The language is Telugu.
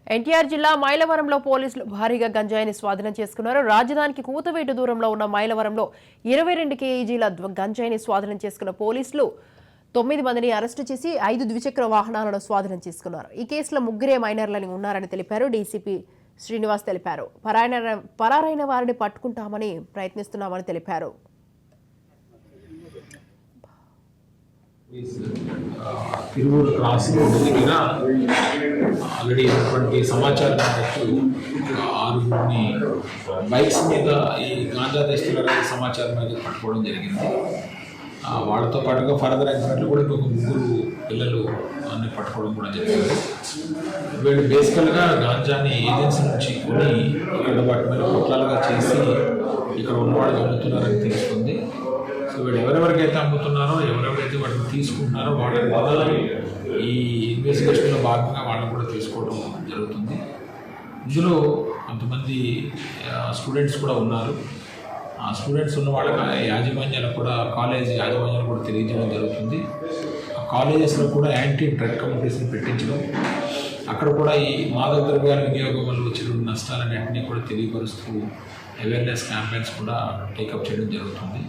ఎన్టీఆర్ జిల్లా మైలవరంలో పోలీసులు భారీగా గంజాయిని స్వాధీనం చేసుకున్నారు. రాజధానికి కూతవేటు దూరంలో ఉన్న మైలవరంలో 22 కేజీల గంజాయిని స్వాధీనం చేసుకున్న పోలీసులు 9 మందిని అరెస్టు చేసి 5 ద్విచక్ర వాహనాలను స్వాధీనం చేసుకున్నారు. ఈ కేసులో ముగ్గురే మైనర్లని ఉన్నారని తెలిపారు. డీసీపీ శ్రీనివాస్ తెలిపారు. పరారైన వారిని పట్టుకుంటామని ప్రయత్నిస్తున్నామని తెలిపారు. తిరువూరు క్రాసింగ్ దగ్గర ఆల్రెడీ ఉన్నటువంటి సమాచారం మేరకు 6 బైక్స్ మీద ఈ గాంజా తెస్తున్నారనే సమాచారం మీద పట్టుకోవడం జరిగింది. వాళ్ళతో పాటుగా ఫర్దర్ ఎగ్జాంపుల్ కూడా ఇంకొక 3 పిల్లలు అన్ని పట్టుకోవడం కూడా జరిగింది. వీళ్ళు బేసికల్గా గాంజాని ఏజెన్సీ నుంచి కొని ఇక్కడ వాటి మీద పొట్లాలుగా చేసి ఇక్కడ ఉన్నవాళ్ళు అమ్ముతున్నారని తెలుస్తుంది. సో వీళ్ళు ఎవరెవరికైతే అమ్ముతున్నారో ఎవరెవరైతే వాటిని తీసుకుంటున్నారో వాళ్ళని కూడా ఈ ఇన్వెస్టిగేషన్లో భాగంగా వాళ్ళని కూడా తీసుకోవడం జరుగుతుంది. ఇందులో కొంతమంది స్టూడెంట్స్ కూడా ఉన్నారు. ఆ స్టూడెంట్స్ ఉన్న వాళ్ళకి యాజమాన్యాలకు కూడా కాలేజ్ యాజమాన్యాలు కూడా తెలియజేయడం జరుగుతుంది. ఆ కాలేజెస్లో కూడా యాంటీ డ్రగ్ కమిటీస్ని పెట్టించడం, అక్కడ కూడా ఈ మాదక ద్రవ్యాల వినియోగం వల్ల వచ్చిన నష్టాలన్నింటినీ కూడా తెలియపరుస్తూ అవేర్నెస్ క్యాంపెయిన్స్ కూడా టేకప్ చేయడం జరుగుతుంది.